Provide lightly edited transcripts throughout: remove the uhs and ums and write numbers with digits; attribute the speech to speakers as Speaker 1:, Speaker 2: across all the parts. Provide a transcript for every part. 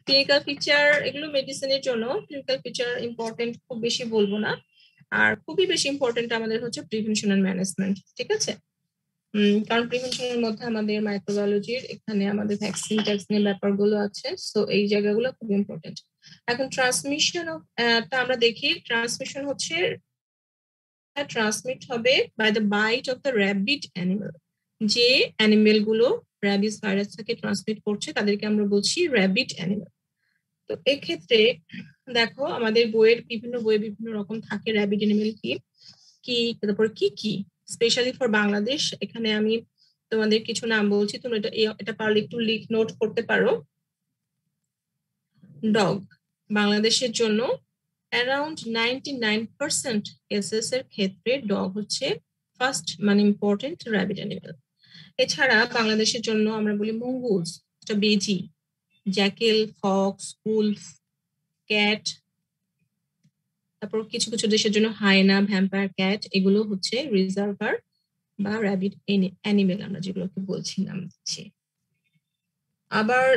Speaker 1: Clinical feature এগুলো মেডিসিনের জন্য ক্লিনিক্যাল ফিচার ইম্পর্টেন্ট, খুব বেশি বলবো না। আর খুবই বেশি ইম্পর্টেন্ট আমাদের হচ্ছে প্রিভেনশন এন্ড ম্যানেজমেন্ট, ঠিক আছে? কারণ প্রিভেনশনের মধ্যে আমাদের মাইক্রোবায়োলজির এখানে আমাদের ভ্যাকসিনের ব্যাপারগুলো আছে, সো এই জায়গাগুলো খুব ইম্পর্টেন্ট। এখন ট্রান্সমিশন আমরা দেখি ট্রান্সমিশন হচ্ছে ট্রান্সমিট হবে by the bite of the rabid animal. যে অ্যানিমেল গুলো র্যাবিস ভাইরাস থেকে ট্রান্সমিট করছে তাদেরকে আমরা বলছি র্যাবিড অ্যানিমেল। তো এক্ষেত্রে দেখো আমাদের বিভিন্ন বইয়ে বিভিন্ন রকম থাকে র্যাবিড অ্যানিমেল কি কি, তারপর কি কি স্পেশালি ফর বাংলাদেশ। এখানে আমি তোমাদের কিছু নাম বলছি, তুমি এটা পারলে একটু নোট করতে পারো। ডগ, বাংলাদেশের জন্য অ্যারাউন্ড 99% কেসেস এর ক্ষেত্রে ডগ হচ্ছে ফার্স্ট মানে ইম্পর্টেন্ট র্যাবিড অ্যানিমেল। এছাড়া বাংলাদেশের জন্য আমরা বলি মঙ্গুস, এটা বেজি, জ্যাকেল, ফক্স, উলফ, ক্যাট। তারপর কিছু কিছু দেশের জন্য হায়না, ভ্যাম্পায়ার ক্যাট, এগুলো হচ্ছে রিজার্ভার বা র্যাবিড অ্যানিমেল আমরা যেগুলোকে বলছি নাম দিচ্ছি। আবার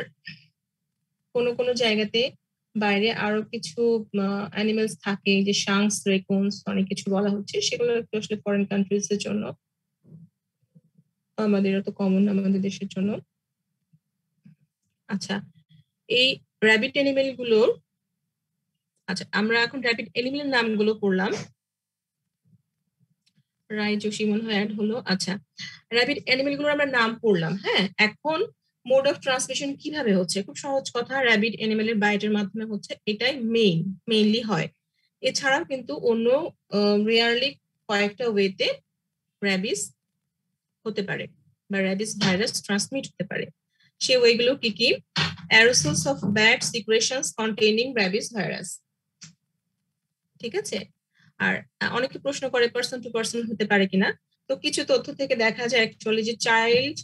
Speaker 1: কোনো কোনো জায়গাতে বাইরে আরো কিছু অ্যানিমেলস থাকে, যে শাংস, রেকুনস, অনেক কিছু বলা হচ্ছে, সেগুলো একটু আসলে ফরেন কান্ট্রিজ এর জন্য, আমাদের তো কমন আমাদের দেশের জন্য। আচ্ছা, এই র্যাবিড অ্যানিমেল গুলোর, আচ্ছা আমরা এখন র্যাবিড অ্যানিমেলের নামগুলো পড়লাম। রায় যোশী মনে হয় অ্যাড হলো। আচ্ছা, র্যাবিড অ্যানিমেল গুলোর আমরা নাম পড়লাম। হ্যাঁ, এখন মোড অফ ট্রান্সমিশন কিভাবে হচ্ছে, খুব সহজ কথা, র্যাবিড অ্যানিমেলের বাইটের মাধ্যমে হচ্ছে, এটাই মেইনলি হয়। এছাড়াও কিন্তু অন্য রেয়ারলি কয়েকটা ওয়েতে র্যাবিস হতে পারে বা র্যাবিস ভাইরাস ট্রান্সমিট হতে পারে। সে ওয়েগুলো কি কি? Aerosols of bad secretions containing rabies virus, ঠিক আছে? আর অনেকে প্রশ্ন করে পার্সন টু পার্সন হতে পারে কিনা। তো কিছু তথ্য থেকে দেখা যায় অ্যাকচুয়ালি যে চাইল্ড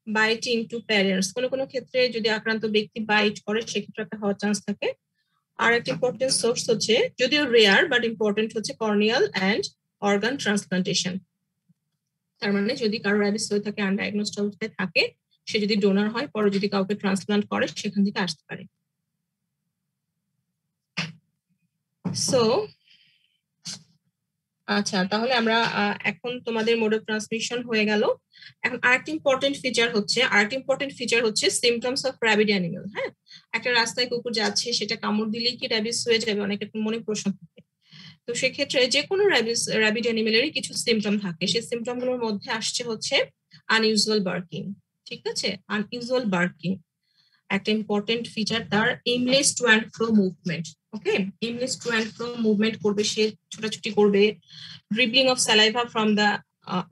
Speaker 1: বাইটিং টু প্যারেন্টস, কোনো কোনো ক্ষেত্রে যদি আক্রান্ত ব্যক্তি বাইট করে সেক্ষেত্রে একটা হওয়ার চান্স থাকে। আর একটা ইম্পর্টেন্ট সোর্স হচ্ছে, যদিও রেয়ার বাট ইম্পর্টেন্ট, হচ্ছে কর্নিয়াল অ্যান্ড অর্গান ট্রান্সপ্লান্টেশন। তার মানে যদি কারো র্যাবিস হয়ে থাকে, আনডায়াগনোজড অবস্থায় থাকে, সে যদি ডোনার হয়, পরে যদি কাউকে ট্রান্সপ্লান্ট করে, সেখান থেকে আসতে পারে। সো আচ্ছা, তাহলে আমরা এখন তোমাদের মোড অফ ট্রান্সমিশন হয়ে গেল। এখন আরেকটি ইম্পর্টেন্ট ফিচার হচ্ছে সিমটমস অফ র্যাবিড অ্যানিমেল। হ্যাঁ, একটা রাস্তায় কুকুর যাচ্ছে, সেটা কামড় দিলেই কি র্যাবিস হয়ে যাবে? অনেকের মনে প্রশ্ন থাকে। তো সেক্ষেত্রে যে কোনো র্যাবিড অ্যানিমেলেরই কিছু সিমটম থাকে। সেই সিমটম গুলোর মধ্যে আসছে হচ্ছে আনইউজুয়াল বার্কিং, ঠিক আছে? আনইউজুয়াল বার্কিং একটা ইম্পর্টেন্ট ফিচার, তার aimless to and fro movement. Okay, aimless to and fro movement করবে, সে ছোটাছুটি করবে। Dribbling of saliva from the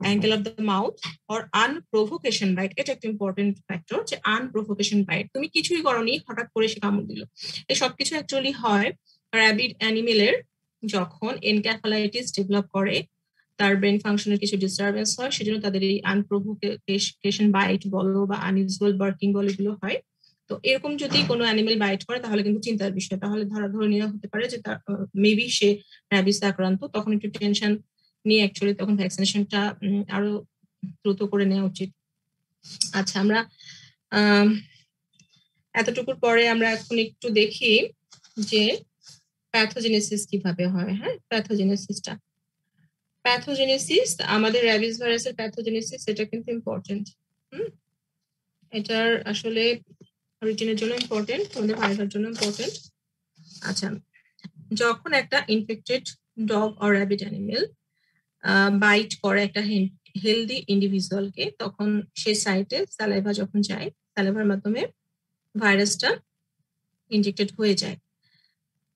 Speaker 1: angle of the mouth or unprovocation bite, এটা একটা ইম্পর্টেন্ট ফ্যাক্টর, যে আনপ্রোভোকেশন বাইট, তুমি কিছুই করনি, হঠাৎ করে সে কামড় দিল। এই সবকিছু অ্যাকচুয়ালি হয় র্যাবিড অ্যানিমেলের যখন এনকেফালাইটিস ডেভেলপ করে, তার ব্রেন ফাংশনের কিছু ডিস্টারবেন্স হয়, সেজন্য তাদের এই আনপ্রোভোকেশন বাইট বলো বা আনইউজুয়াল বার্কিং বলো, এগুলো হয়। তো এরকম যদি কোনো অ্যানিমেল বাইট করে তাহলে কিন্তু চিন্তার বিষয়, তাহলে ধরে নেওয়া হতে পারে যে তার মেবি সে র্যাবিস আক্রান্ত। তখন একটু টেনশন নিয়ে অ্যাকচুয়ালি তখন ভ্যাকসিনেশনটা আরো দ্রুত করে নেওয়া উচিত। আচ্ছা, আমরা এতটুকুর পরে আমরা এখন একটু দেখি যে প্যাথোজেনেসিস কিভাবে হয়। হ্যাঁ, প্যাথোজেনেসিস আমাদের র্যাবিস ভাইরাসের প্যাথোজেনেসিস, এটা কিন্তু ইম্পর্টেন্ট। এটার আসলে রিটেনের জন্য ইম্পর্টেন্ট, তোমাদের ভাইভার জন্য ইম্পর্টেন্ট। আচ্ছা, যখন একটা infected dog or rabid animal bite করে একটা হেলদি ইন্ডিভিজুয়ালকে, তখন সেই সাইটে স্যালাইভা যখন যায়, স্যালাইভার মাধ্যমে ভাইরাসটা ইনজেক্টেড হয়ে যায়।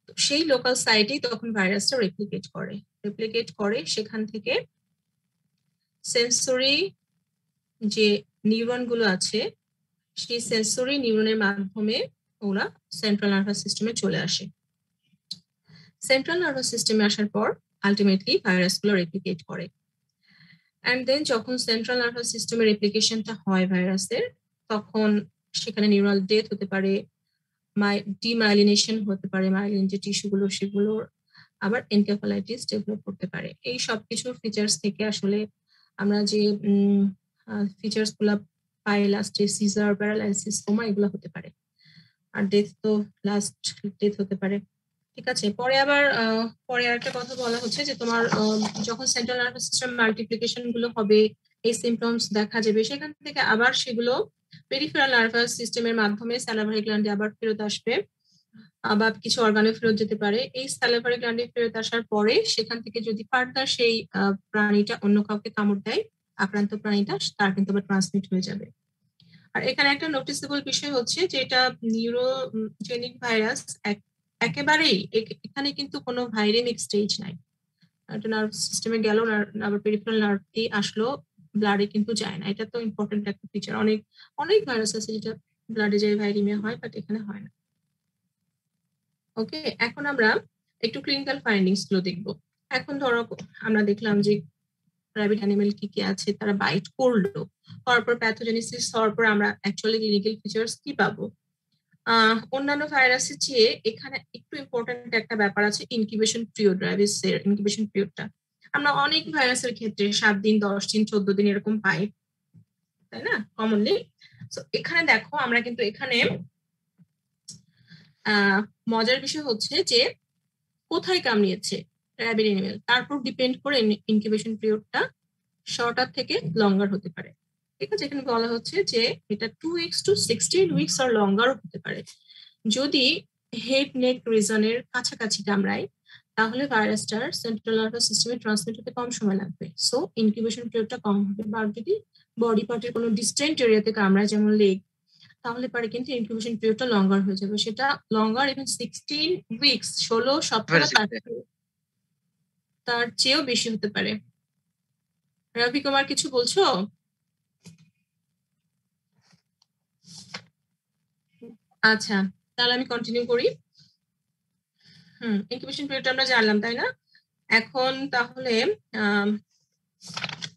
Speaker 1: তো সেই লোকাল সাইটেই তখন ভাইরাসটা রেপ্লিকেট করে সেখান থেকে সেন্সরি যে নিউরন গুলো আছে, সেই সেন্সরি নিউরনের মাধ্যমে ওরা সেন্ট্রাল নার্ভাস সিস্টেমে চলে আসে। সেন্ট্রাল নার্ভাস সিস্টেমে আসার পর আলটিমেটলি ভাইরাসগুলো রেপ্লিকেট করে। অ্যান্ড দেন যখন সেন্ট্রাল নার্ভাস সিস্টেমে রেপ্লিকেশনটা হয় ভাইরাসের, তখন সেখানে নিউরাল ডেথ হতে পারে, ডিমাইলিনেশন হতে পারে, মাইলিন যে টিস্যুগুলো সেগুলোর, আবার এনকেফালাইটিস ডেভেলপ করতে পারে। এই সব কিছুর ফিচার্স থেকে আসলে আমরা যে ফিচার্স গুলা পাই লাস্টে, সিজার, প্যারালাইসিস, কোমা, এগুলো হতে পারে। আর ডেথ তো লাস্ট ডেথ হতে পারে। ঠিক আছে, পরে আবার পরে আরেকটা কথা বলা হচ্ছে যে তোমার যখন সেন্ট্রাল নার্ভাস সিস্টেম মাল্টিপ্লিকেশন গুলো হবে, এই সিমটমস দেখা যাবে, সেখান থেকে আবার সেগুলো পেরিফেরাল নার্ভাস সিস্টেমের মাধ্যমে স্যালাভারি গ্ল্যান্ডে আবার ফেরত আসবে, বা কিছু অর্গানে ফেরত যেতে পারে। এই স্যালাভারি গ্ল্যান্ডে ফেরত আসার পরে সেখান থেকে যদি ফার্দার সেই প্রাণীটা অন্য কাউকে কামড় দেয়, আক্রান্ত প্রাণীটা, তার কিন্তু আবার ট্রান্সমিট হয়ে যাবে। আর এখানে একটা নোটিসেবল বিষয় হচ্ছে যে এটা নিউরোজেনিক ভাইরাস, একেবারেই এখানে কিন্তু কোনো ভাইরেমিক স্টেজ নাই। একটা নার্ভ সিস্টেমে গেল, আবার পেরিফেরাল নার্ভটি আসলো, ব্লাডে কিন্তু যায় না। এটা তো ইম্পর্টেন্ট একটা ফিচার। অনেক অনেক ভাইরাস আছে যেটা ব্লাডে যায়, ভাইরেমিয়া হয়, বাট এখানে হয় না। ওকে, এখন আমরা একটু ক্লিনিক্যাল ফাইন্ডিংস গুলো দেখবো। এখন ধরো আমরা দেখলাম যে র্যাবিড অ্যানিমেল কি কি আছে, তারা বাইট করলো, করার পর প্যাথোজেনেসিস হওয়ার পর আমরা অ্যাকচুয়ালি ক্লিনিক্যাল ফিচার্স কি পাবো। অন্যান্য ভাইরাসের চেয়ে এখানে একটু ইম্পর্টেন্ট একটা ব্যাপার আছে, ইনকিউবেশন পিরিয়ড। র্যাবিসের ইনকিউবেশন পিরিয়ডটা আমরা অনেক ভাইরাসের ক্ষেত্রে 7 দিন, 10 দিন, 14 দিন এরকম পাই, তাই না, কমনলি। তো এখানে দেখো আমরা কিন্তু এখানে মজার বিষয় হচ্ছে যে কোথায় কামড়িয়েছে র্যাবিড অ্যানিমেল, তারপর ডিপেন্ড করে ইনকিউবেশন পিরিয়ডটা শর্টার থেকে লঙ্গার হতে পারে। ঠিক আছে, এখানে বলা হচ্ছে যে এটা 2 উইকস টু 16 উইকস আর লঙ্গারও হতে পারে। যদি হেড নেক রিজনের কাছাকাছি কামড়ায়, তাহলে ভাইরাসটার সেন্ট্রাল নার্ভাস সিস্টেমে ট্রান্সমিট হতে কম সময় লাগবে, সো ইনকিউবেশন পিরিয়ডটা কম হবে। বা যদি বডি পার্টের কোনো ডিস্টেন্ট এরিয়াতে কামড়ায়, যেমন লেগ, তাহলে পারে কিন্তু ইনকিউবেশন পিরিয়ডটা লঙ্গার হয়ে যাবে। সেটা লঙ্গার, ইভেন 16 উইকস, 16 সপ্তাহ, তার চেয়েও বেশি হতে পারে। রবি কুমার কিছু বলছো? আচ্ছা, তাহলে আমি কন্টিনিউ করি। ইনকিউবেশন পিরিয়ডটা আমরা জানলাম, তাই না? এখন তাহলে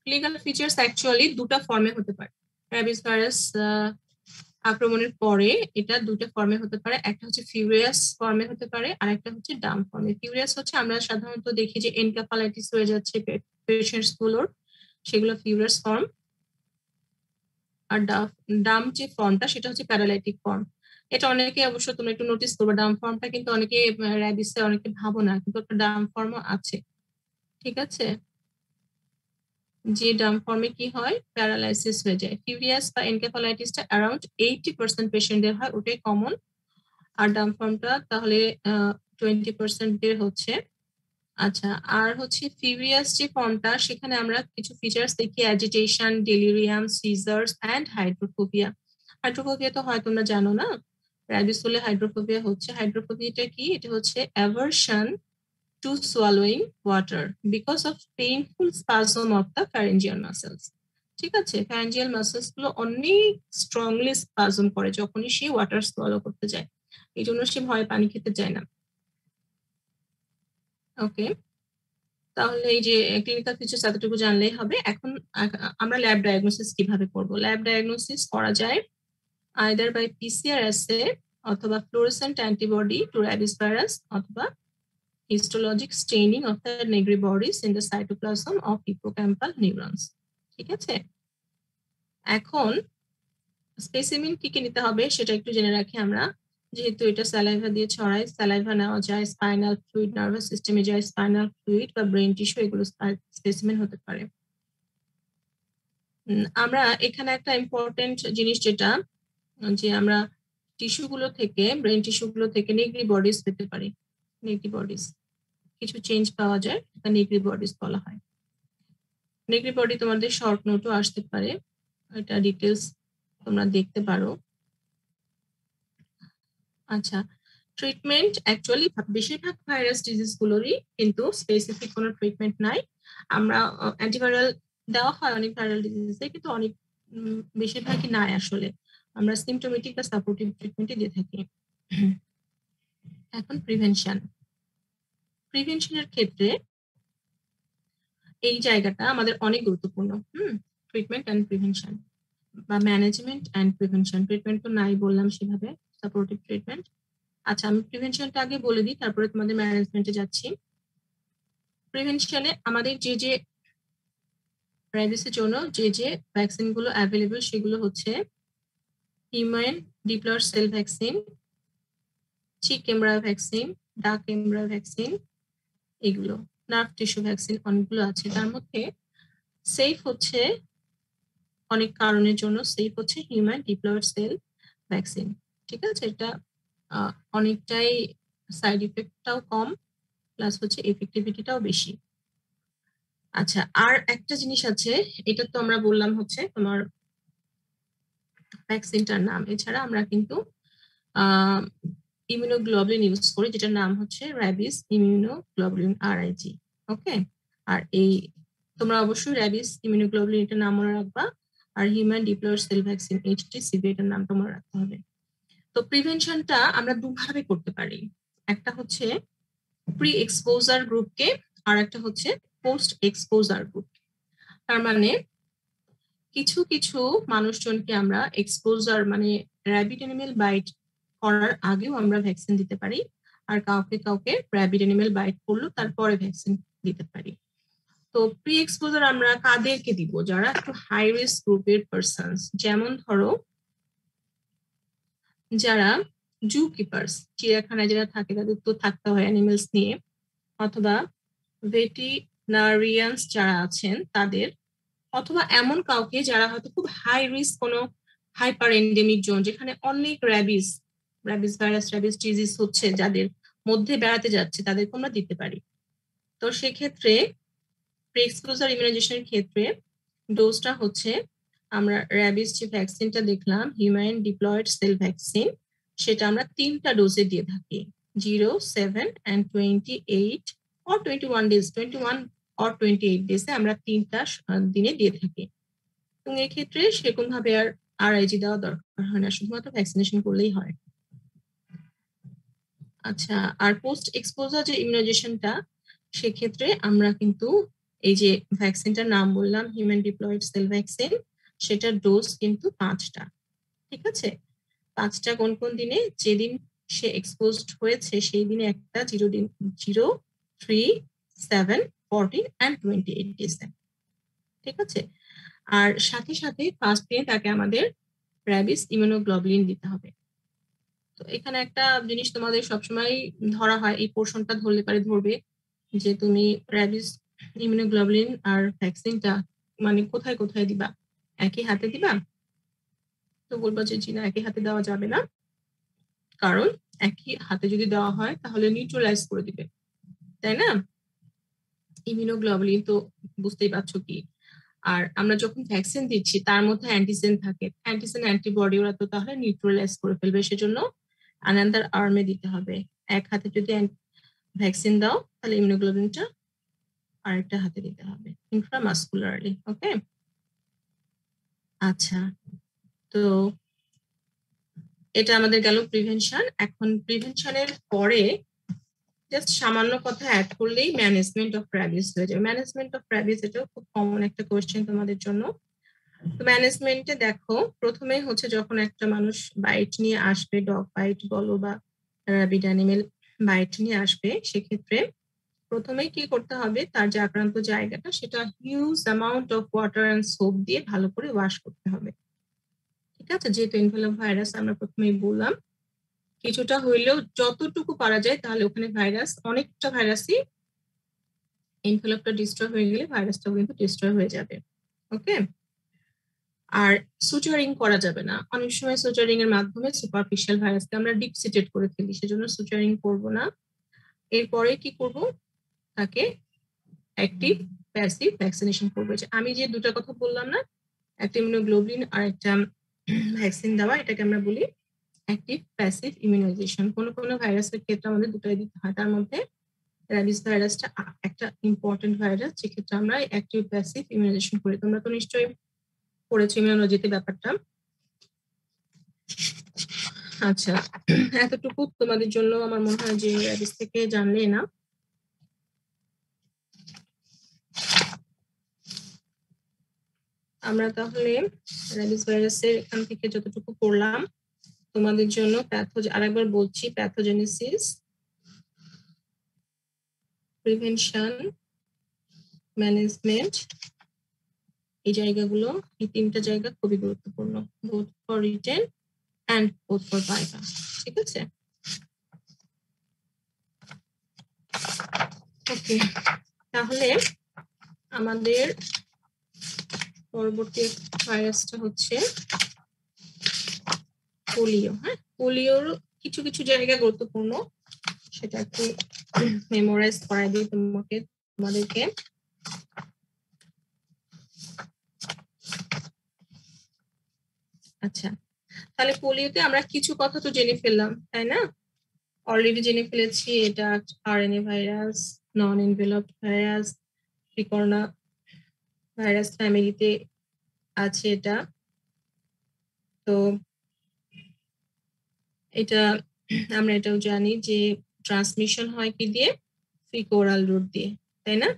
Speaker 1: ক্লিনিক্যাল ফিচার্স অ্যাকচুয়ালি দুটো ফর্মে হতে পারে। র্যাবিস ভাইরাস আক্রমণের পরে এটা দুটো ফর্মে হতে পারে, একটা হচ্ছে ফিউরিয়াস ফর্মে হতে পারে, আর একটা হচ্ছে ডাম ফর্মে। ফিউরিয়াস হচ্ছে আমরা সাধারণত দেখি যে এনকেফালাইটিস হয়ে যাচ্ছে পেশেন্টস গুলোর, সেগুলো ফিউরিয়াস ফর্ম। আর ডাম যে ফর্মটা সেটা হচ্ছে প্যারালাইটিক ফর্ম। এটা অনেকে অবশ্য তোমরা একটু নোটিস করবে, ডাম ফর্মটা কিন্তু অনেকে র্যাবিসে অনেকে ভাবো না, কিন্তু একটা ডাম ফর্মও আছে। ঠিক আছে, যে ডাম ফর্মে কি হয়, প্যারালাইসিস হয়ে যায়। ফিউরিয়াস বা এনকেফালাইটিসটা অ্যারাউন্ড 80% পেশেন্টদের হয়, ওটাই কমন। আর ডাম ফর্মটা তাহলে 20% হচ্ছে। আচ্ছা, আর হচ্ছে ফিউরিয়াস যে ফর্মটা, সেখানে আমরা কিছু ফিচার্স দেখি, agitation, delirium, seizures and hydrophobia. Hydrophobia তো হয় তোমরা জানো না, র্যাবিস হলে হাইড্রোফোবিয়া হচ্ছে। হাইড্রোফোবিয়াটা কি? এটা হচ্ছে aversion to swallowing water because of painful spasm of the pharyngeal muscles. ঠিক আছে, ফ্যারেঞ্জিয়াল মাসেলস গুলো অনেক স্ট্রংলি স্পাজম করে যখনই সে ওয়াটার সোয়ালো করতে যায়, এই জন্য সে ভয়ে পানি খেতে চায় না। ওকে, তাহলে এই যে ক্লিনিক্যাল ফিচার্স এতটুকু জানলেই হবে। এখন আমরা ল্যাব ডায়াগনোসিস কিভাবে করব। ল্যাব ডায়াগনোসিস করা যায় আইদার বাই পিসিআর অ্যাসে, অথবা fluorescent antibody to rabies virus, অথবা histologic staining of the Negri bodies in the cytoplasm of hippocampal neurons. ঠিক আছে, এখন স্পেসিমেন কি কি নিতে হবে সেটা একটু জেনে রাখি আমরা। যেহেতু এটা স্যালাইভা দিয়ে ছড়ায়, স্যালাইভা নেওয়া যায়, স্পাইনাল ফ্লুইড, নার্ভাস সিস্টেমে যায় স্পাইনাল ফ্লুইড বা ব্রেন টিস্যু, এগুলো স্পেসিমেন হতে পারে। আমরা এখানে একটা ইম্পর্টেন্ট জিনিস যেটা, যে আমরা টিস্যুগুলো থেকে, ব্রেন টিস্যুগুলো থেকে নেগ্রি বডিজ পেতে পারি। নেগ্রি বডিজ কিছু চেঞ্জ পাওয়া যায়, তা নেগ্রি বডিজ বলা হয়। নেগরি বডি তোমাদের শর্ট নোটও আসতে পারে, এটা ডিটেলস তোমরা দেখতে পারো। আচ্ছা, ট্রিটমেন্ট অ্যাকচুয়ালি বেশিরভাগ ভাইরাস ডিজিজ গুলোরই কিন্তু স্পেসিফিক কোনো ট্রিটমেন্ট নাই। আমরা অ্যান্টিভাইরাল দেওয়া হয় অনেক ভাইরাল ডিজিজে, কিন্তু অনেক বেশিরভাগই নাই আসলে। আমরা সিমটোমেটিক বা সাপোর্টিভ ট্রিটমেন্টই দিয়ে থাকি। এখন প্রিভেনশনের ক্ষেত্রে এই জায়গাটা আমাদের অনেক গুরুত্বপূর্ণ। ট্রিটমেন্ট অ্যান্ড প্রিভেনশন বা ম্যানেজমেন্ট অ্যান্ড প্রিভেনশন। ট্রিটমেন্ট তো নাই বললাম, সেভাবে সাপোর্টিভ ট্রিটমেন্ট। আচ্ছা, আমি প্রিভেনশনটা আগে বলে দিই, তারপরে তোমাদের ম্যানেজমেন্টে যাচ্ছি। প্রিভেনশনে আমাদের যে যে র্যাবিসের জন্য যে যে ভ্যাকসিন গুলো অ্যাভেলেবল, সেগুলো হচ্ছে হিউম্যান ডিপ্লয়েড সেল ভ্যাকসিন, চিক এমব্রয়ো ভ্যাকসিন, ডাক এমব্রয়ো ভ্যাকসিন, এগুলো নার্ভ টিস্যু ভ্যাকসিন অনেকগুলো আছে। তার মধ্যে সেফ হচ্ছে অনেক কারণের জন্য সেফ হচ্ছে হিউম্যান ডিপ্লয়েড সেল ভ্যাকসিন। ঠিক আছে, এটা অনেকটাই সাইড ইফেক্টটাও কম, প্লাস হচ্ছে এফেক্টিভিটিটাও বেশি। আচ্ছা, আর একটা জিনিস আছে, এটা তো আমরা বললাম হচ্ছে তোমার ভ্যাকসিনটার নাম। এছাড়া আমরা কিন্তু ইমিউনোগ্লোবুলিন ইউজ করি, যেটার নাম হচ্ছে র্যাবিস ইমিউনোগ্লোবুলিন আরআইজি। ওকে, আর এই তোমরা অবশ্যই র্যাবিস ইমিউনোগ্লোবুলিন এটার নাম মনে রাখবা, আর হিউম্যান ডিপ্লয়েড সেল ভ্যাকসিন এইচটিসিভি এটার নামটা মনে রাখতে হবে। তো প্রিভেনশনটা আমরা দুভাবে করতে পারি, একটা হচ্ছে প্রি এক্সপোজার গ্রুপকে, আর একটা হচ্ছে পোস্ট এক্সপোজার গ্রুপ। তার মানে কিছু কিছু মানুষজনকে আমরা এক্সপোজার মানে র্যাবিড অ্যানিমেল বাইট করার আগেও আমরা ভ্যাকসিন দিতে পারি, আর কাউকে কাউকে র্যাবিড অ্যানিমেল বাইট করলো তারপরে ভ্যাকসিন দিতে পারি। তো প্রি এক্সপোজার আমরা কাদেরকে দিব? যারা একটু হাই রিস্ক গ্রুপের পারসনস, যেমন ধরো যারা জু কিপার্স, চিড়িয়াখানায় যারা থাকে তাদের তো থাকতে হয় অ্যানিমেলস নিয়ে, অথবা ভেটেরিনারিয়ান্স যারা আছেন তাদের, অথবা এমন কাউকে যারা হয়তো খুব হাই রিস্ক কোনো হাইপার এন্ডেমিক জোন যেখানে অনেক র্যাবিস ভাইরাস র্যাবিস ডিজিজ হচ্ছে, যাদের মধ্যে বেড়াতে যাচ্ছে, তাদেরকে আমরা দিতে পারি। তো সেক্ষেত্রে প্রি এক্সপোজার ইমিউনাইজেশনের ক্ষেত্রে ডোজটা হচ্ছে, আমরা র্যাবিস যে ভ্যাকসিনটা দেখলাম হিউম্যান ডিপ্লয়েড সেল ভ্যাকসিন, সেটা আমরা 3টা ডোজে দিয়ে থাকি, 0, 7 and 28 or 21 days, 21 or 28 ডেজে আমরা 3টা দিনে দিয়ে থাকি। এবং এক্ষেত্রে সেরকম ভাবে আর আরআইজি দেওয়া দরকার হয় না, শুধুমাত্র ভ্যাকসিনেশন করলেই হয়। আচ্ছা, আর পোস্ট এক্সপোজার যে ইমিউনাইজেশনটা, সেক্ষেত্রে আমরা কিন্তু এই যে ভ্যাকসিনটার নাম বললাম হিউম্যান ডিপ্লয়েড সেল ভ্যাকসিন, সেটার ডোজ কিন্তু 5টা। ঠিক আছে, 5টা কোন কোন দিনে? যেদিন সে এক্সপোজড হয়েছে সেই দিনে একটা, 0, 3, 7, 14 and 28 ডেজে। ঠিক আছে, আর সাথে সাথে ফার্স্ট দিনে তাকে আমাদের র্যাবিস ইমিউনোগ্লোবুলিন দিতে হবে। তো এখানে একটা জিনিস তোমাদের সবসময় ধরা হয়, এই পোর্শনটা ধরলে পারে ধরবে যে তুমি র্যাবিস ইমিউনোগ্লোবুলিন আর ভ্যাকসিনটা মানে কোথায় কোথায় দিবা, একই হাতে দিবা? তো বলবো যে জি না, একই হাতে দেওয়া যাবে না, কারণ একই হাতে যদি দেওয়া হয় তাহলে নিউট্রালাইজ করে দিবে, তাই না? ইমিউনোগ্লোবুলিন তো বুঝতেই পারছো কি। আর আমরা যখন ভ্যাকসিন দিচ্ছি তার মধ্যে অ্যান্টিজেন থাকে, অ্যান্টিজেন অ্যান্টিবডি ওরা তো তাহলে নিউট্রালাইজ করে ফেলবে, সেজন্য আনাদার আর্মে দিতে হবে। এক হাতে যদি ভ্যাকসিন দাও তাহলে ইমিউনোগ্লোবুলিনটা আরেকটা হাতে দিতে হবে ইন্ট্রামাসকুলারলি। ওকে, আচ্ছা, তো এটা আমাদের গেল প্রিভেনশন। এখন প্রিভেনশনের পরে জাস্ট সামান্য কথা অ্যাড করলেই ম্যানেজমেন্ট অফ র্যাবিস হয়ে যাবে। ম্যানেজমেন্ট অফ র্যাবিস এটাও খুব কমন একটা কোয়েশ্চেন তোমাদের জন্য। তো ম্যানেজমেন্টে দেখো, প্রথমে হচ্ছে যখন একটা মানুষ বাইট নিয়ে আসবে, ডগ বাইট বলো বা র্যাবিড অ্যানিমেল বাইট নিয়ে আসবে, সেক্ষেত্রে প্রথমেই কি করতে হবে, তার যে আক্রান্ত জায়গাটা সেটা huge amount of water and soap দিয়ে ভালো করে ওয়াশ করতে হবে। ঠিক আছে, যেহেতু এনভেলপ ভাইরাস আমরা প্রথমেই বললাম, কিছুটা হইলেও যতটুকু পারা যায়, তাহলে ওখানে ভাইরাস, অনেকটা ভাইরাসই এনভেলপটা ডিস্ট্রয় হয়ে গেলে ভাইরাসটাও কিন্তু ডিস্ট্রয় হয়ে যাবে। ওকে, আর সুচারিং করা যাবে না। অনেক সময় সুচারিং এর মাধ্যমে সুপারফিশিয়াল ভাইরাসকে আমরা ডিপসিটেড করে ফেলি, সেজন্য সুচারিং করব না। এরপরে কি করব, তাকে অ্যাক্টিভ প্যাসিভ ভ্যাকসিনেশন করবো। যে আমি যে দুটা কথা বললাম না, একটা ইমিউনোগ্লোবুলিন আর একটা ভ্যাকসিন দেওয়া, এটাকে আমরা বলি অ্যাক্টিভ প্যাসিভ ইমিউনাইজেশন। কোনো কোনো ভাইরাসের ক্ষেত্রে আমাদের দুটাই দিতে হয়, তার মধ্যে র্যাবিস ভাইরাসটা একটা ইম্পর্টেন্ট ভাইরাস, যেক্ষেত্রে আমরা অ্যাক্টিভ প্যাসিভ ইমিউনাইজেশন করি। তোমরা তো নিশ্চয়ই পড়েছো ইমিউনোলজিতে ব্যাপারটা। আচ্ছা, এতটুকু তোমাদের জন্য আমার মনে হয় যে র্যাবিস থেকে জানলে না। আমরা তাহলে র্যাবিস ভাইরাসের এখান থেকে যতটুকু পড়লাম তোমাদের জন্য আরেকবার বলছি, প্যাথোজেনেসিস, প্রিভেনশন, ম্যানেজমেন্ট, এই জায়গাগুলো, এই 3টা জায়গা খুবই গুরুত্বপূর্ণ, both for written and both for viva. ঠিক আছে, ওকে, তাহলে আমাদের পরবর্তী ভাইরাসটা হচ্ছে পোলিও। হ্যাঁ, পোলিওর কিছু কিছু জায়গা গুরুত্বপূর্ণ, সেটা একটু মেমোরাইজ করাই দিই তোমাদেরকে। আচ্ছা, তাহলে পোলিওতে আমরা কিছু কথা তো জেনে ফেললাম, তাই না? অলরেডি জেনে ফেলেছি এটা আরএনএ ভাইরাস, নন এনভেলপড ভাইরাস, প্রিকর্না ভাইরাস ফ্যামিলিতে আছে এটা। তো এটা আমরা এটাও জানি যে ট্রান্সমিশন হয় কি দিয়ে? ফিকো ওরাল রুট দিয়ে, তাই না?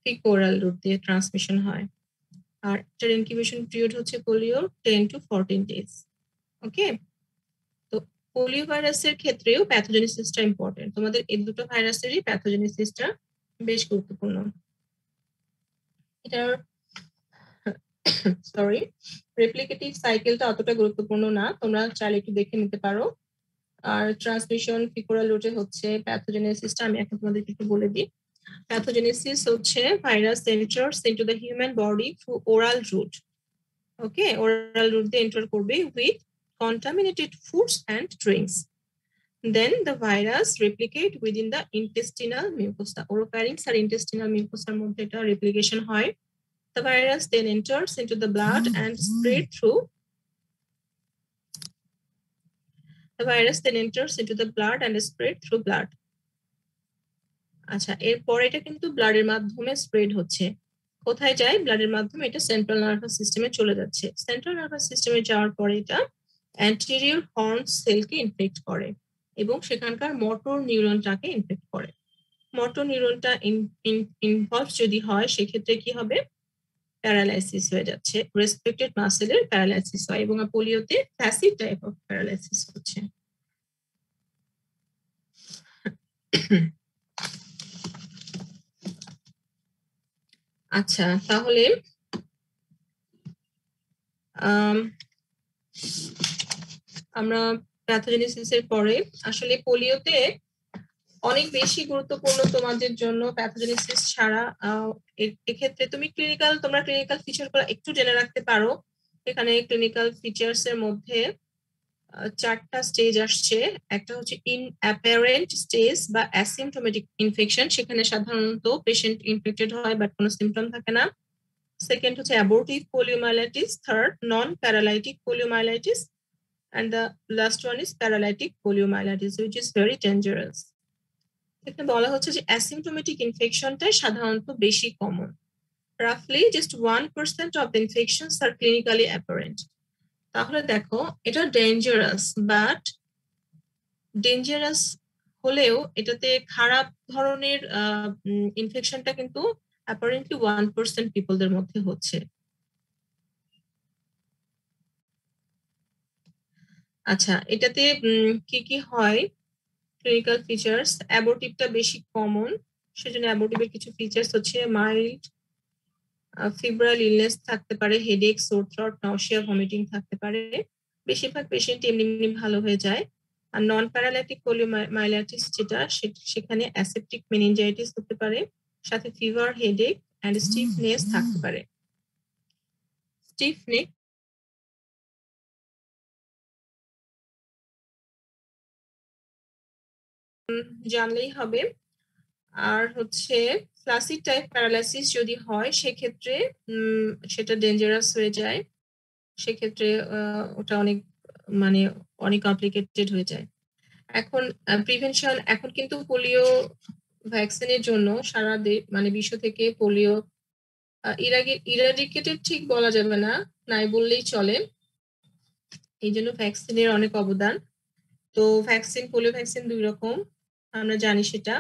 Speaker 1: ফিকো ওরাল রুট দিয়ে ট্রান্সমিশন হয়। আর এটার ইনকিউবেশন পিরিয়ড হচ্ছে পোলিওর 10 to 14 days। ওকে, তো পোলিও ভাইরাসের ক্ষেত্রেও প্যাথোজেনেসিসটা ইম্পর্টেন্ট। তোমাদের এই দুটো ভাইরাসেরই প্যাথোজেনেসিসটা বেশ গুরুত্বপূর্ণ। এটার সরি, রেপ্লিকেটিভ সাইকেলটা অতটা গুরুত্বপূর্ণ না, তোমরা চাইলে একটু দেখে নিতে পারো। আর ট্রান্সমিশন ফিকোরাল রুটে হচ্ছে প্যাথোজেনেসিসটা আমি এখন তোমাদেরকে একটু বলে দিই। প্যাথোজেনেসিস হচ্ছে virus enters into the human body through oral route. Okay, oral route দিয়ে এন্টার করবে with contaminated foods and drinks. Then the virus replicate within the intestinal mucosa. Oropharynx আর intestinal mucosa এর মধ্যে এটা replication হয়। The virus then enters into the blood and spread through. The virus then enters into the blood and spread through blood. আচ্ছা, এরপর এটা কিন্তু ব্লাডের মাধ্যমে স্প্রেড হচ্ছে। কোথায় যায়? ব্লাডের মাধ্যমে এটা সেন্ট্রাল নার্ভাস সিস্টেমে চলে যাচ্ছে। সেন্ট্রাল নার্ভাস সিস্টেমে যাওয়ার পরে এটা অ্যান্টেরিয়র হর্ন সেলকে ইনফেক্ট করে এবং সেখানকার মোটর নিউরনটাকে ইনফেক্ট করে। মোটর নিউরনটা ইনভলভ যদি হয় সেক্ষেত্রে কি হবে? প্যারালাইসিস হয়ে যাচ্ছে, রেসপেক্টেড মাসেলের প্যারালাইসিস হয় এবং পোলিওতে প্যাসিভ টাইপ অফ প্যারালাইসিস হচ্ছে। আচ্ছা, তাহলে আমরা প্যাথোজেনেসিসের পরে আসলে পোলিওতে অনেক বেশি গুরুত্বপূর্ণ তোমাদের জন্য প্যাথোজেনেসিস ছাড়া এক্ষেত্রে তোমরা ক্লিনিক্যাল ফিচারগুলো একটু জেনে রাখতে পারো। এখানে ক্লিনিক্যাল ফিচার্স এর মধ্যে 4টা স্টেজ আসছে। একটা হচ্ছে ইনঅ্যাপারেন্ট স্টেজ বা অ্যাসিম্পটোমেটিক ইনফেকশন, সেখানে সাধারণত পেশেন্ট ইনফেক্টেড হয় বাট কোনো সিমটম থাকে না। সেকেন্ড হচ্ছে abortive poliomyelitis, third non paralytic poliomyelitis, and the last one is paralytic poliomyelitis, which is very dangerous. এখানে বলা হচ্ছে যে অ্যাসিম্পটোমেটিক ইনফেকশনটাই সাধারণত বেশি কমন। রাফলি just 1% of the infections are clinically apparent. তাহলে দেখো এটা ডেঞ্জারাস, বাট ডেঞ্জারাস হলেও এটাতে খারাপ ধরনের ইনফেকশনটা কিন্তু অ্যাপারেন্টলি 1% পিপলদের মধ্যে হচ্ছে। আচ্ছা, এটাতে কি কি হয়? ক্লিনিক্যাল ফিচার্স, অ্যাবর্টিভটা বেশি কমন, সেজন্য অ্যাবর্টিভের কিছু ফিচার্স হচ্ছে মাইল্ড ফিব্রাইল ইলনেস থাকতে পারে, হেডেক, সোর থ্রট, নাউসিয়া, ভমিটিং থাকতে পারে। বেশিরভাগ পেশেন্ট এমনি এমনি ভালো হয়ে যায়। আর নন প্যারালাইটিক পোলিওমাইলাইটিস যেটা, সেখানে অ্যাসেপ্টিক মেনিনজাইটিস হতে পারে, সাথে ফিভার, হেডেক এন্ড স্টিফনেস থাকতে পারে। স্টিফনেস জানলেই হবে। আর হচ্ছে ফ্লাসিড টাইপ প্যারালাইসিস যদি হয় সেক্ষেত্রে সেটা ডেঞ্জারাস হয়ে যায়, সেক্ষেত্রে ওটা অনেক কমপ্লিকেটেড হয়ে যায়। এখন প্রিভেনশন, এখন কিন্তু পোলিও ভ্যাকসিনের জন্য সারা বিশ্ব থেকে পোলিও ইরাডিকেটেড ঠিক বলা যাবে না, নাই বললেই চলে। এই জন্য ভ্যাকসিনের অনেক অবদান। তো পোলিও ভ্যাকসিন 2 রকম, আমরা জানি সেটা,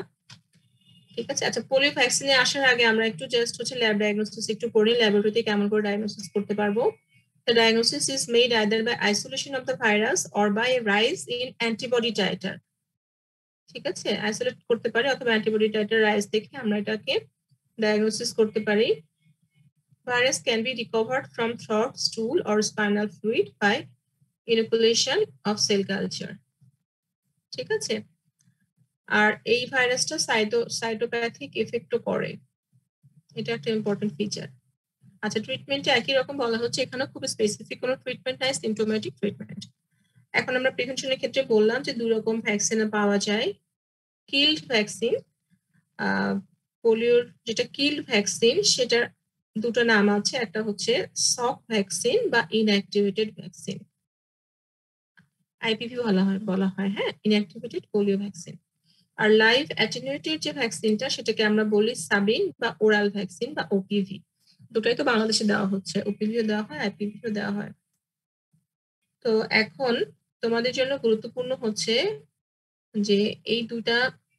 Speaker 1: ঠিক আছে। আচ্ছা, পোলিও ভ্যাকসিনে আসার আগে আমরা একটু জাস্ট হচ্ছে ল্যাব ডায়াগনোসিস একটু করি, ল্যাবরেটরিতে কেমন করে ডায়াগনোসিস করতে পারবো। The diagnosis is made either by isolation of the virus or by a rise in antibody titer. ঠিক আছে, আইসোলেট করতে পারি অথবা অ্যান্টিবডি টাইটার রাইজ দেখে আমরা এটাকে ডায়াগনোসিস করতে পারি। Virus can be recovered from throat, stool or spinal fluid by inoculation of cell culture. ঠিক আছে, আর এই ভাইরাসটা সাইটোপ্যাথিক এফেক্টও করে, এটা একটা ইম্পর্টেন্ট ফিচার। আচ্ছা, ট্রিটমেন্টে একই রকম বলা হচ্ছে, এখানে খুব স্পেসিফিক কোনো ট্রিটমেন্ট নাই, সিমটোম্যাটিক ট্রিটমেন্ট। এখন আমরা প্রিভেনশনের ক্ষেত্রে বললাম যে 2 রকম ভ্যাকসিন পাওয়া যায়। কিল্ড ভ্যাকসিন, পোলিওর যেটা কিল্ড ভ্যাকসিন সেটার দুটো নাম আছে, একটা হচ্ছে সক ভ্যাকসিন বা ইনঅ্যাক্টিভেটেড ভ্যাকসিন, আইপিভি বলা হয়, হ্যাঁ, ইনঅ্যাক্টিভেটেড পোলিও ভ্যাকসিন। আর লাইভ অ্যাটেনুয়েটেড যে ভ্যাকসিনটা সেটাকে আমরা বলি সাবিন বা ওরাল ভ্যাকসিন বা ওপিভি। দুটাই তো বাংলাদেশে দেওয়া হচ্ছে, ওপিভিও দেওয়া হয়, আইপিভিও দেওয়া হয়। তো এখন তোমাদের জন্য গুরুত্বপূর্ণ হচ্ছে যে এই দুটা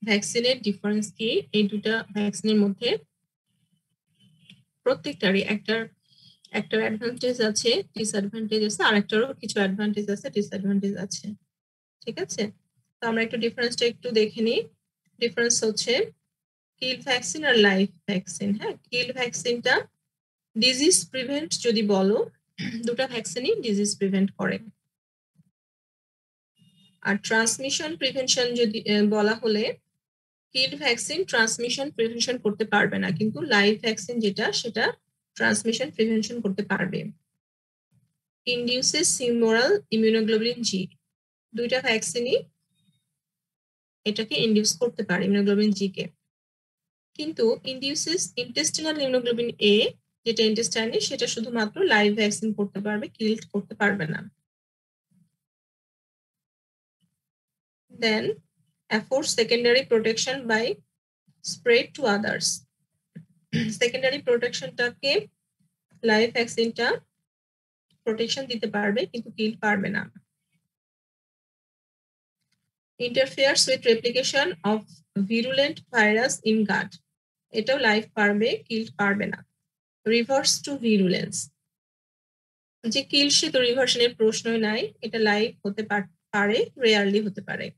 Speaker 1: ভ্যাকসিনের ডিফারেন্স কি, এই দুটা ভ্যাকসিনের মধ্যে প্রত্যেকটারই একটার অ্যাডভান্টেজ আছে, ডিসঅ্যাডভান্টেজ আছে, আর একটারও কিছু অ্যাডভান্টেজ আছে, ডিসঅ্যাডভান্টেজ আছে, ঠিক আছে? তো আমরা একটু ডিফারেন্সটা একটু দেখে নিই। ডিফারেন্স হচ্ছে কিল ভ্যাকসিন আর লাইভ ভ্যাকসিন। হ্যাঁ, কিল ভ্যাকসিনটা ডিজিজ প্রিভেন্ট যদি বলো, দুটা ভ্যাকসিনই ডিজিজ প্রিভেন্ট করে। আর ট্রান্সমিশন প্রিভেনশন যদি বলা হলে, কিল ভ্যাকসিন ট্রান্সমিশন প্রিভেনশন করতে পারবে না, কিন্তু লাইভ ভ্যাকসিন যেটা সেটা ট্রান্সমিশন প্রিভেনশন করতে পারবে। ইনডিউসেস হিউমারাল ইমিউনোগ্লোবুলিন জি, দুইটা ভ্যাকসিনই এটাকে ইনডিউস করতে পারে, ইমিউনোগ্লোবুলিন জি কে। কিন্তু ইনডিউসেস ইন্টেস্টিনাল ইমিউনোগ্লোবুলিন এ, যেটা ইন্টেস্টাইনে, সেটা শুধুমাত্র লাইভ ভ্যাকসিন করতে পারবে, কিল করতে পারবে না। Then affords secondary protection by spread to others. Secondary প্রোটেকশনটাকে লাইভ ভ্যাকসিনটা প্রোটেকশন দিতে পারবে কিন্তু কিল পারবে না। Interferes with replication of virulent virus in gut, এটাও লাইভ পারবে, কিল পারবে না। রিভার্স টু ভিরুলেন্স, যে কিল সে তো রিভার্সনের প্রশ্নই নাই, এটা লাইভ হতে পারে, রেয়ারলি হতে পারে।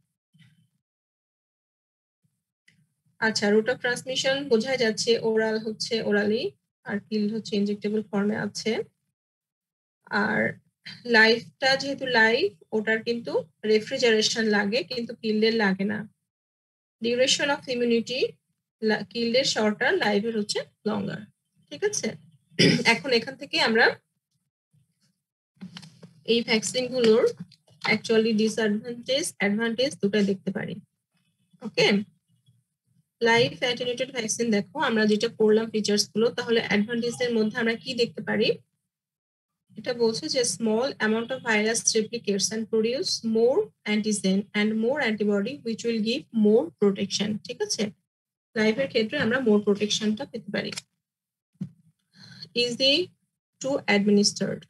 Speaker 1: আচ্ছা, রুট অফ ট্রান্সমিশন বোঝাই যাচ্ছে, ওরাল হচ্ছে ওরালি, আর কিল হচ্ছে ইনজেক্টেবল ফর্মে আছে। আর লাইভটা যেহেতু লাইভ, ওটার কিন্তু রেফ্রিজারেশন লাগে, কিন্তু কিল্ডের লাগে না। ডিউরেশন অফ ইমিউনিটি, কিল্ডের শর্টার, লাইভের হচ্ছে লঙ্গার, ঠিক আছে? এখন এখান থেকে আমরা এই ভ্যাকসিন গুলোর অ্যাকচুয়ালি ডিসঅ্যাডভান্টেজ অ্যাডভান্টেজ দুটো দেখতে পারি। ওকে, লাইভ অ্যাটেনুয়েটেড ভ্যাকসিন দেখো, আমরা যেটা পড়লাম ফিচার্স গুলো, তাহলে অ্যাডভান্টেজের মধ্যে আমরা কি দেখতে পারি? এটা বলছে যে small amount of virus replicates and produce more antigen and more antibody which will give more protection, ঠিক আছে? লাইভের ক্ষেত্রে আমরা মোর প্রোটেকশনটা পেতে পারি। ইজি টু অ্যাডমিনিস্টার্ড,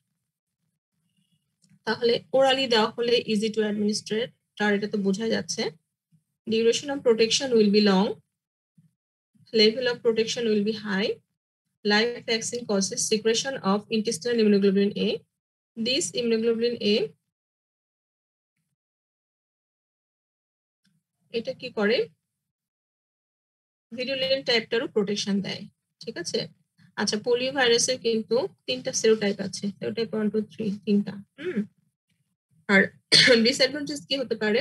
Speaker 1: তাহলে ওরালি দেওয়া হলে ইজি টু অ্যাডমিনিস্ট্রেট, তার এটা তো বোঝা যাচ্ছে। Duration of protection will be long, level of protection will be high. Live vaccine causes secretion of intestinal immunoglobulin A. This immunoglobulin A এটা কি করে, ভিরুলেন্ট টাইপটারও প্রোটেকশন দেয়, ঠিক আছে? আচ্ছা, পোলিও ভাইরাসের কিন্তু 3টা সেরোটাইপ আছে, সেরোটাইপ 1 2 3, 3টা। আর ডিসঅ্যাডভান্টেজ কি হতে পারে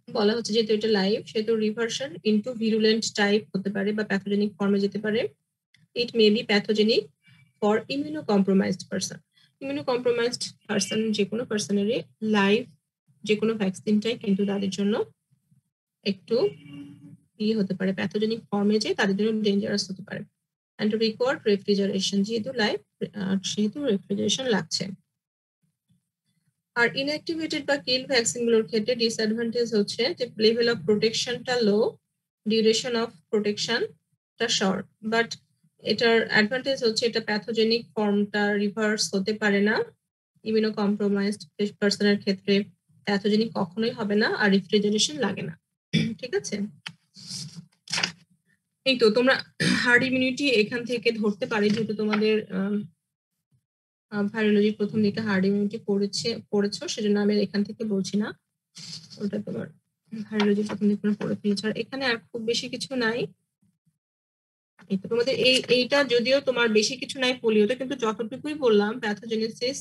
Speaker 1: বলা হচ্ছে, যেহেতু এটা লাইভ সেহেতু রিভার্সন ইনটু ভিরুলেন্ট টাইপ হতে পারে বা প্যাথোজেনিক ফর্মে যেতে পারে। It may be pathogenic for immunocompromised person. Immunocompromised person, যে কোনো পারসনেরই লাইভ যে কোনো ভ্যাকসিনটাই কিন্তু তাদের জন্য একটু হতে পারে, প্যাথোজেনিক ফর্মে যে তাদের জন্য ডেঞ্জারাস হতে পারে। অ্যান্ড রিকোয়ার্ড রেফ্রিজারেশন, যেহেতু লাইভ সেহেতু রেফ্রিজারেশন লাগছে। আর ইনঅ্যাক্টিভেটেড বা কিল ভ্যাকসিন গুলোর ক্ষেত্রে ডিসঅ্যাডভান্টেজ হচ্ছে যে লেভেল অফ প্রোটেকশনটা লো, ডিউরেশন অফ প্রোটেকশনটা শর্ট, বাট এটার অ্যাডভান্টেজ হচ্ছে এটা প্যাথোজেনিক ফর্মটা রিভার্স হতে পারে না। ইমিউনো কম্প্রোমাইজড পার্সনের ক্ষেত্রে প্যাথোজেনিক কখনোই হবে না, আর রেফ্রিজারেশন লাগে না, ঠিক আছে? এই তো তোমরা হার্ড ইমিউনিটি এখান থেকে ধরতে পারি, যেহেতু তোমাদের ভাইরোলজি প্রথম দিকে হার্ড ইমিউনিটি পড়েছো, সেজন্য আমি এখান থেকে বলছি না, ওটা তোমার ভাইরোলজি প্রথম দিকে পড়ে ফেলেছো। আর এখানে আর খুব বেশি কিছু নাই, তোমাদের এইটা যদিও তোমার বেশি কিছু নাই পোলিওতে, কিন্তু যতটুকুই বললাম প্যাথোজেনেসিস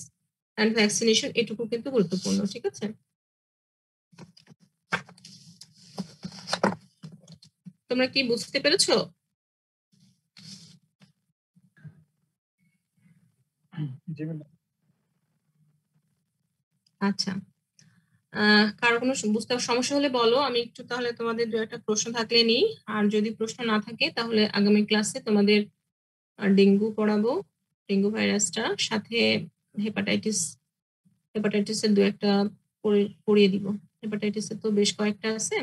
Speaker 1: এন্ড ভ্যাকসিনেশন, এটুকু কিন্তু গুরুত্বপূর্ণ, ঠিক আছে? তোমরা কি বুঝতে পেরেছো?
Speaker 2: জি ম্যাডাম।
Speaker 1: আচ্ছা, কারো কোনো বুঝতে সমস্যা হলে বলো, আমি একটু তাহলে তোমাদের দু একটা প্রশ্ন থাকলে নিই, আর যদি প্রশ্ন না থাকে তাহলে আগামী ক্লাসে তোমাদের ডেঙ্গু পড়াবো, ডেঙ্গু ভাইরাসটা, সাথে হেপাটাইটিসের দু একটা পড়িয়ে দিব। হেপাটাইটিসের তো বেশ কয়েকটা আছে,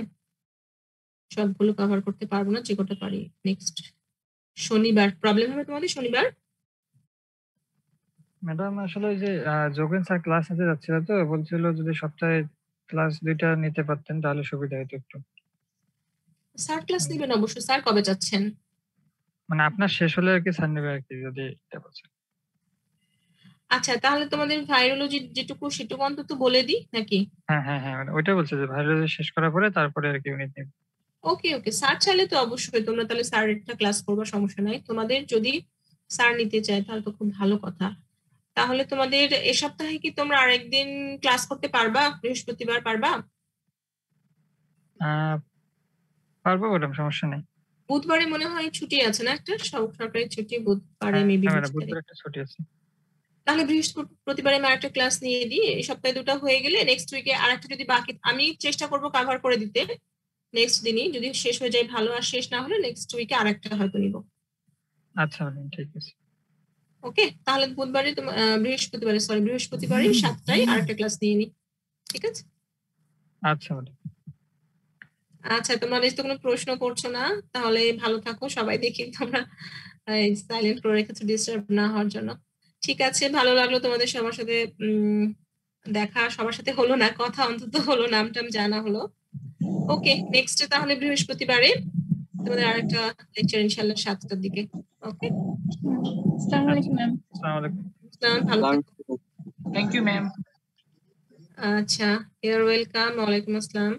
Speaker 1: সবগুলো কভার করতে পারবো না, যে কটা পারি। নেক্সট শনিবার প্রবলেম হবে তোমাদের? শনিবার
Speaker 2: ম্যাডাম আসলে ওই যে যোগেন স্যার ক্লাস নিতে যাচ্ছিল, তো বলছিল যদি সপ্তাহে ক্লাস 2টা নিতে পারতেন তাহলে সুবিধা হতো একটু।
Speaker 1: স্যার ক্লাস নেবেন অবশ্যই। স্যার কবে যাচ্ছেন?
Speaker 2: মানে আপনার শেষ হলে আর কি স্যার নেবে আর কি, যদি এটা বলছেন।
Speaker 1: আচ্ছা, তাহলে তোমাদের ভাইরোলজি যেটুকু সেটুকু অন্তত বলে দিই নাকি?
Speaker 2: হ্যাঁ হ্যাঁ হ্যাঁ, মানে ওইটা বলছে যে ভাইরাল শেষ করার পরে তারপরে আর কি ইউনিট নেবে।
Speaker 1: ওকে ওকে, স্যার চাইলে তো অবশ্যই তোমরা তাহলে স্যারেরটা ক্লাস করবা, সমস্যা নাই। তোমাদের যদি স্যার নিতে চায় তাহলে তো খুব ভালো কথা। তাহলে তোমাদের এ সপ্তাহে কি তোমরা আরেকদিন ক্লাস করতে পারবা? বৃহস্পতিবার পারবা?
Speaker 2: পারবো ম্যাডাম, সমস্যা নেই।
Speaker 1: বুধবারে মনে হয় ছুটি আছে না, একটা সরকারি ছুটি বুধবারে,
Speaker 2: হ্যাঁ
Speaker 1: মেবি
Speaker 2: হ্যাঁ ম্যাডাম,
Speaker 1: 20 তারিখ।
Speaker 2: বুধবার একটা ছুটি আছে।
Speaker 1: তাহলে বৃহস্পতিবারে আমি আরেকটা ক্লাস নিয়ে দিই। এই সপ্তাহে দুটো হয়ে গেলে নেক্সট উইকে আরেকটা যদি বাকি, আমি চেষ্টা করবো কাভার করে দিতে নেক্সট দিনই, যদি শেষ হয়ে যায় ভালো, আর শেষ না হলে নেক্সট উইকে আরেকটা হয়তো নিব।
Speaker 2: আচ্ছা ম্যাডাম, ঠিক আছে।
Speaker 1: ওকে, তাহলে বুধবারে তোমার বৃহস্পতিবারে 7টায় আরেকটা ক্লাস নিয়ে নি, ঠিক আছে?
Speaker 2: আচ্ছা ম্যাডাম।
Speaker 1: আচ্ছা, তোমরা নিশ্চয়ই কোনো প্রশ্ন করছো না? তাহলে ভালো থাকো সবাই, দেখি তোমরা সাইলেন্ট করে রেখেছো ডিস্টার্ব না হওয়ার জন্য। ঠিক আছে, ভালো লাগলো তোমাদের সবার সাথে দেখা। সবার সাথে হলো না কথা, অন্তত হলো, নামটাম জানা হলো। ওকে, নেক্সট তাহলে বৃহস্পতিবারে তোমাদের আরেকটা লেকচার ইনশাআল্লাহ 7টার দিকে। ওকে,
Speaker 3: আসসালামু আলাইকুম ম্যাম।
Speaker 2: আসসালামু আলাইকুম।
Speaker 1: ভালো থাকো।
Speaker 4: Thank you ma'am.
Speaker 1: আচ্ছা, ইউর ওয়েলকাম। ওয়ালাইকুম আসসালাম।